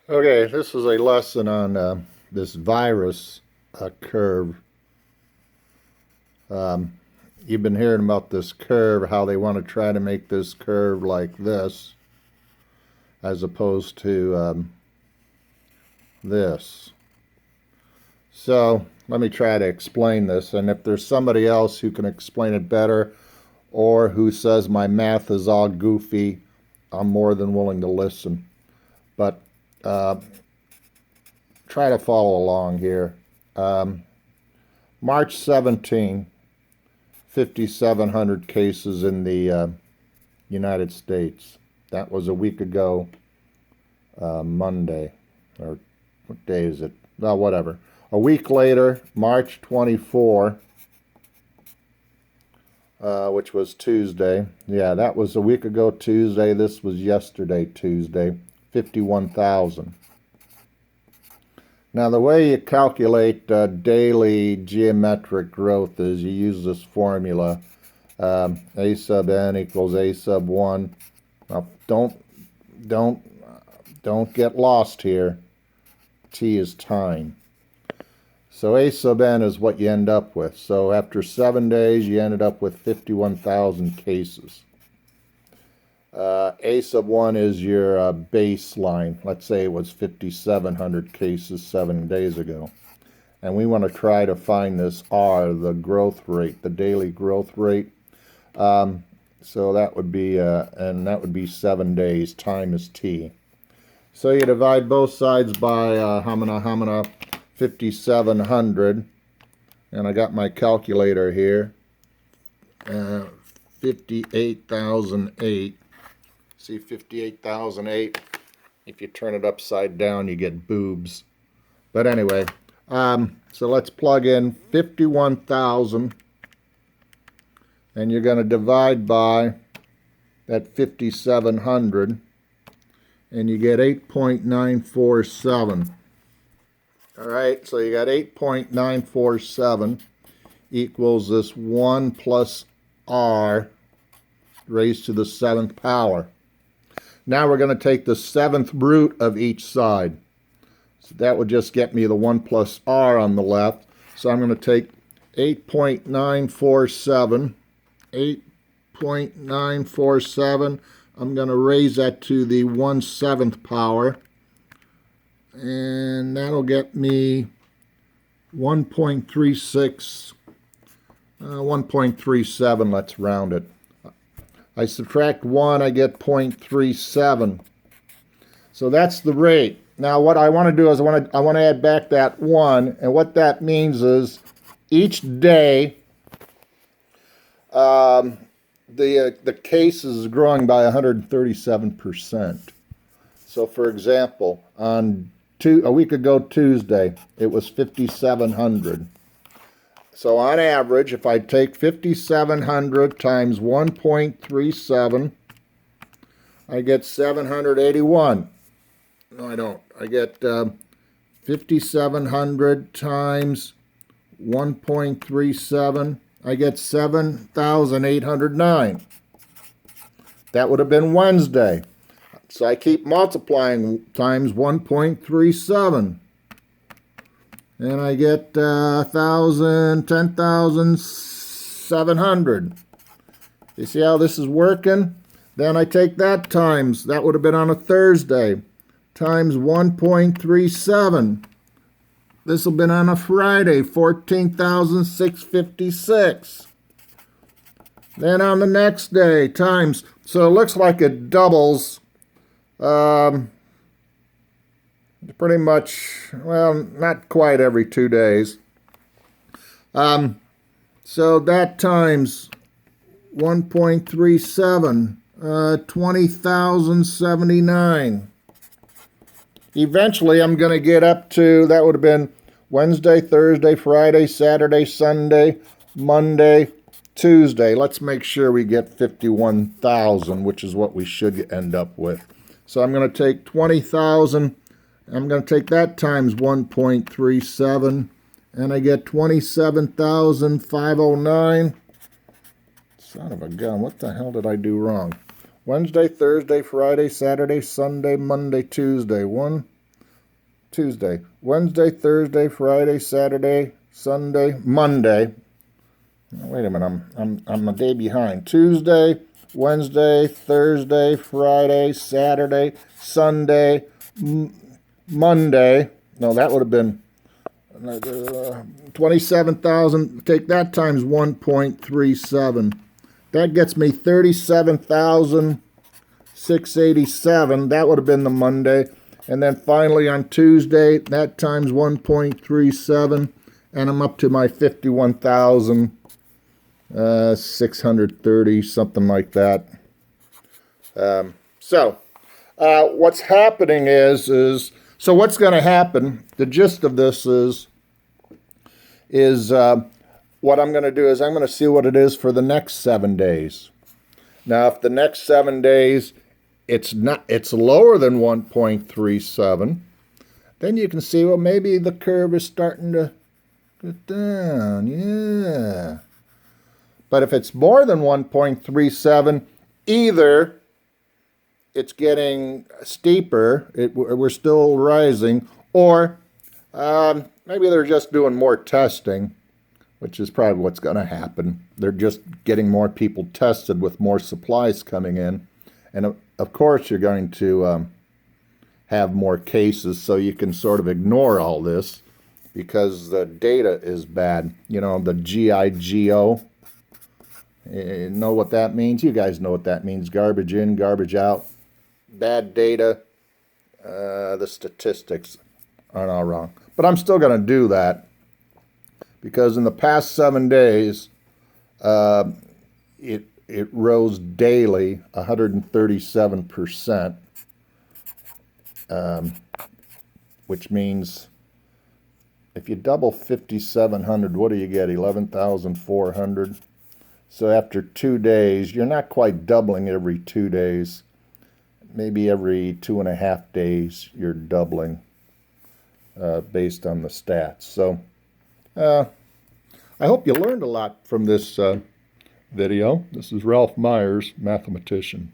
Okay, this is a lesson on this virus curve. Um, you've been hearing about this curve, how they want to try to make this curve like this, as opposed to this. So let me try to explain this, and if there's somebody else who can explain it better, or who says my math is all goofy, I'm more than willing to listen. But uh, try to follow along here. Um, March 17, 5,700 cases in the United States. That was a week ago, Monday, or what day is it? Well, whatever. A week later, March 24, which was Tuesday. Yeah, that was a week ago Tuesday. This was yesterday, Tuesday. 51,000. Now, the way you calculate daily geometric growth is you use this formula, A sub n equals A sub 1. Now, don't get lost here. T is time. So A sub n is what you end up with. So after 7 days, you ended up with 51,000 cases. A sub 1 is your baseline. Let's say it was 5,700 cases 7 days ago. And we want to try to find this R, the growth rate, the daily growth rate. So that would be, and that would be 7 days. Time is T. So you divide both sides by hamana 5,700. And I got my calculator here. 58,008. See 58,008. If you turn it upside down, you get boobs. But anyway, so let's plug in 51,000. And you're going to divide by that 5,700. And you get 8.947. All right, so you got 8.947 equals this 1 plus R raised to the 7th power. Now we're going to take the 7th root of each side. So that would just get me the 1 plus R on the left. So I'm going to take 8.947. 8.947. I'm going to raise that to the 1/7 power. And that'll get me 1.36, 1.37, let's round it. I subtract 1, I get 0.37. So that's the rate. Now what I want to do is I want to add back that 1, and what that means is each day the case is growing by 137%. So for example, on a week ago Tuesday, it was 5,700. So on average, if I take 5,700 times 1.37, I get 781. No, I don't. I get 5,700 times 1.37. I get 7,809. That would have been Wednesday. So I keep multiplying times 1.37. And I get 10,700. You see how this is working? Then I take that times, that would have been on a Thursday, times 1.37. This will have been on a Friday, 14,656. Then on the next day, times, so it looks like it doubles. Pretty much, well, not quite every 2 days. So that times 1.37, 20,079. Eventually, I'm going to get up to, that would have been Wednesday, Thursday, Friday, Saturday, Sunday, Monday, Tuesday. Let's make sure we get 51,000, which is what we should end up with. So I'm going to take 20,000. I'm going to take that times 1.37, and I get 27,509. Son of a gun, what the hell did I do wrong? Wednesday, Thursday, Friday, Saturday, Sunday, Monday, Tuesday. 1, Tuesday, Wednesday, Thursday, Friday, Saturday, Sunday, Monday. Wait a minute, I'm a day behind. Tuesday, Wednesday, Thursday, Friday, Saturday, Sunday, Monday. No, that would have been 27,000. Take that times 1.37. That gets me 37,687. That would have been the Monday. And then finally on Tuesday, that times 1.37. And I'm up to my 51,630, something like that. What's happening is so what's going to happen, the gist of this is what I'm going to do is I'm going to see what it is for the next 7 days. Now, if the next 7 days it's lower than 1.37, then you can see, well, maybe the curve is starting to go down. Yeah. But if it's more than 1.37, either it's getting steeper, we're still rising, or maybe they're just doing more testing, which is probably what's going to happen. They're just getting more people tested with more supplies coming in. And of course, you're going to have more cases, so you can sort of ignore all this because the data is bad. You know, the GIGO. You know what that means? You guys know what that means. Garbage in, garbage out. Bad data. The statistics aren't all wrong. But I'm still going to do that because in the past 7 days, it rose daily 137%, which means if you double 5,700, what do you get? 11,400. So after 2 days, you're not quite doubling every 2 days. Maybe every 2.5 days you're doubling based on the stats. So I hope you learned a lot from this video. This is Ralph Myers, mathematician.